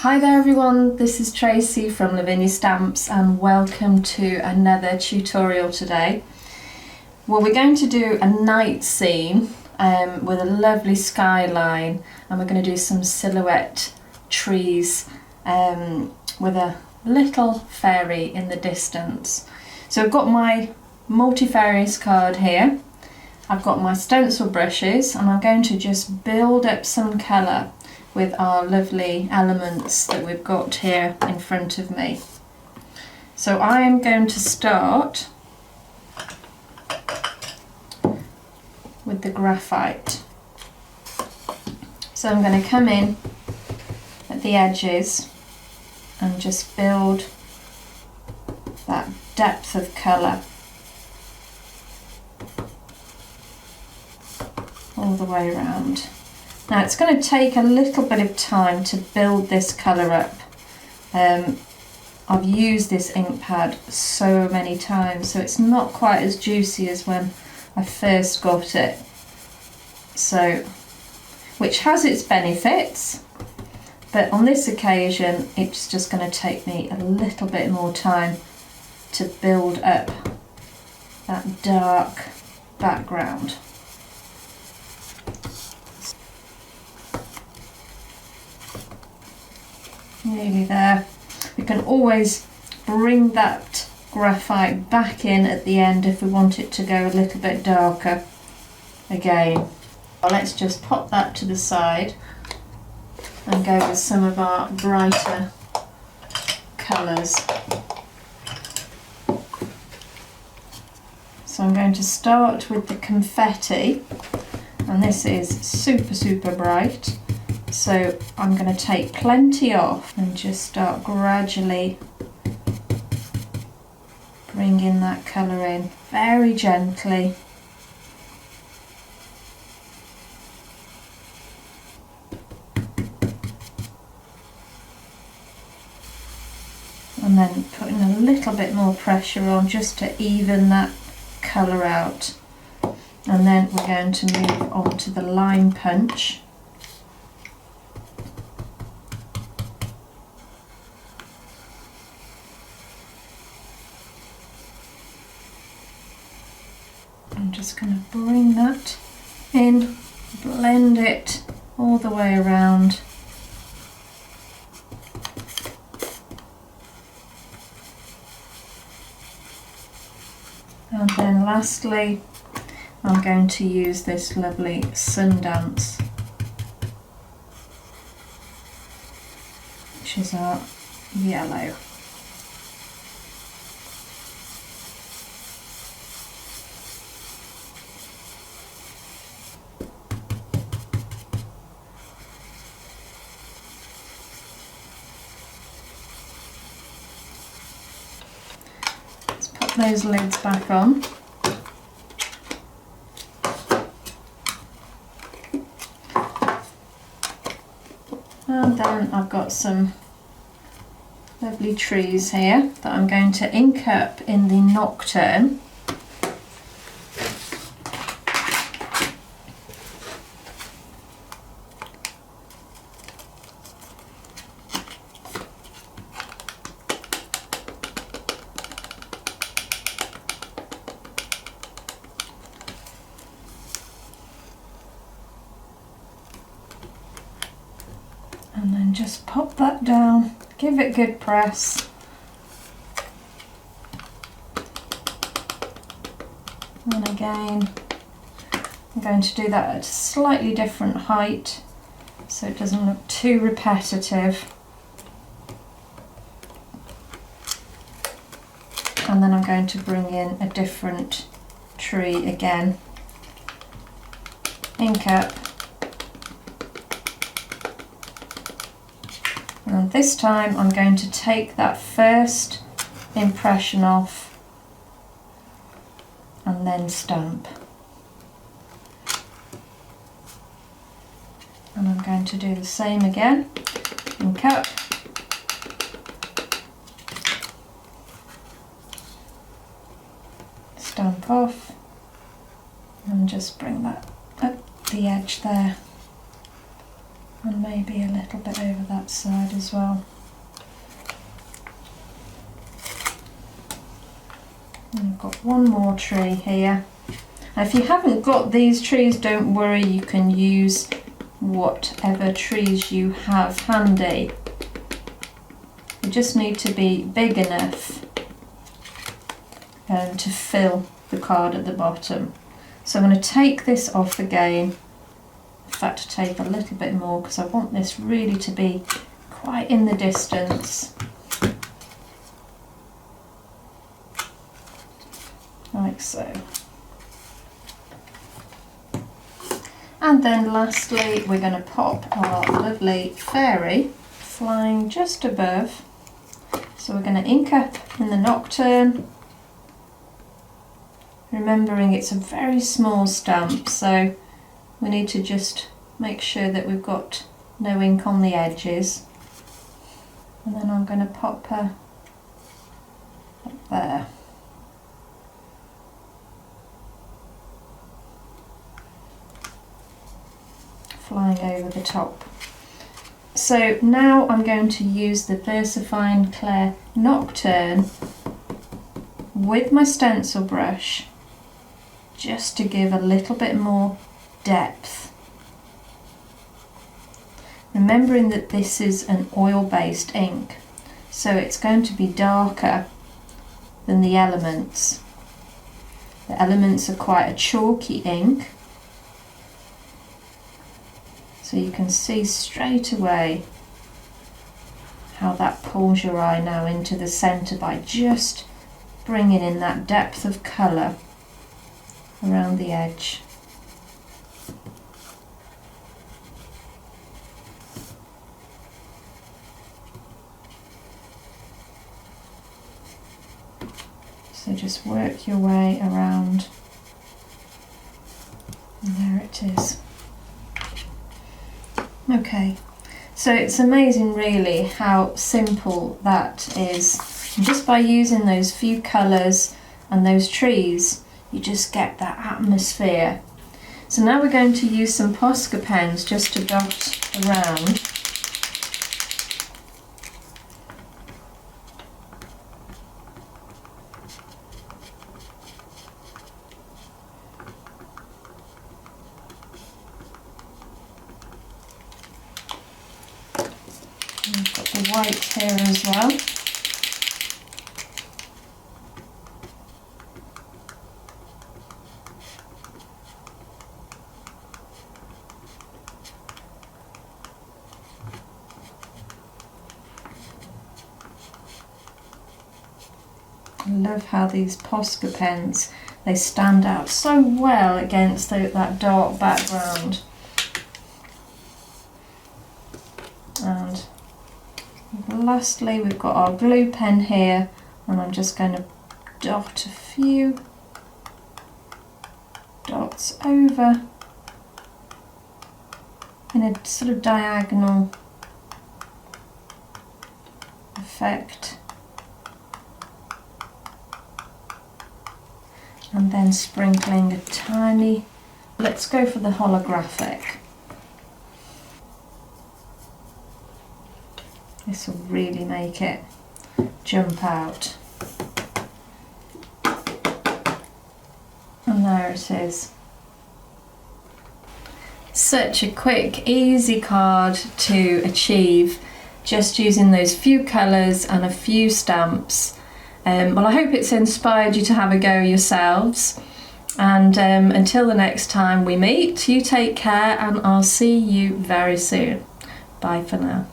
Hi there everyone, this is Tracy from Lavinia Stamps and welcome to another tutorial today. Well, we're going to do a night scene with a lovely skyline, and we're going to do some silhouette trees with a little fairy in the distance. So I've got my Multifarious card here, I've got my stencil brushes, and I'm going to just build up some colour with our lovely elements that we've got here in front of me. So I am going to start with the graphite. So I'm going to come in at the edges and just build that depth of colour all the way around. Now it's going to take a little bit of time to build this colour up. I've used this ink pad so many times, so it's not quite as juicy as when I first got it. So, which has its benefits, but on this occasion it's just going to take me a little bit more time to build up that dark background. Nearly there. We can always bring that graphite back in at the end if we want it to go a little bit darker again. Well, let's just pop that to the side and go with some of our brighter colours. So I'm going to start with the confetti, and this is super bright. So I'm going to take plenty off and just start gradually bringing that colour in very gently. And then putting a little bit more pressure on just to even that colour out. And then we're going to move on to the line punch. I'm just going to bring that in, blend it all the way around. And then lastly, I'm going to use this lovely Sundance, which is our yellow. Those lids back on. And then I've got some lovely trees here that I'm going to ink up in the Nocturne. And then just pop that down, give it a good press. And again, I'm going to do that at a slightly different height so it doesn't look too repetitive. And then I'm going to bring in a different tree again. Ink up. And this time I'm going to take that first impression off and then stamp. And I'm going to do the same again. Ink up. Stamp off. And just bring that up the edge there. and maybe a little bit over that side as well. And I've got one more tree here. Now, if you haven't got these trees, don't worry, you can use whatever trees you have handy. You just need to be big enough to fill the card at the bottom. So I'm going to take this off again. In fact, take a little bit more because I want this really to be quite in the distance. Like so. And then lastly, we're going to pop our lovely fairy flying just above. So we're going to ink up in the nocturne, remembering it's a very small stamp, so we need to just make sure that we've got no ink on the edges. And then I'm going to pop her up there. Flying over the top. So now I'm going to use the VersaFine Clair Nocturne with my stencil brush just to give a little bit more depth. Remembering that this is an oil-based ink, so it's going to be darker than the elements. The elements are quite a chalky ink, so you can see straight away how that pulls your eye now into the centre by just bringing in that depth of colour around the edge. So just work your way around, and there it is. Okay, so it's amazing really how simple that is. And just by using those few colours and those trees, you just get that atmosphere. So now we're going to use some Posca pens just to dot around. We've got the white here as well. I love how these Posca pens, they stand out so well against that dark background. And lastly, we've got our glue pen here, and I'm just going to dot a few dots over in a sort of diagonal effect, and then sprinkling a tiny, let's go for the holographic. This will really make it jump out. And there it is. Such a quick, easy card to achieve just using those few colours and a few stamps. Well, I hope it's inspired you to have a go yourselves. And until the next time we meet, you take care, and I'll see you very soon. Bye for now.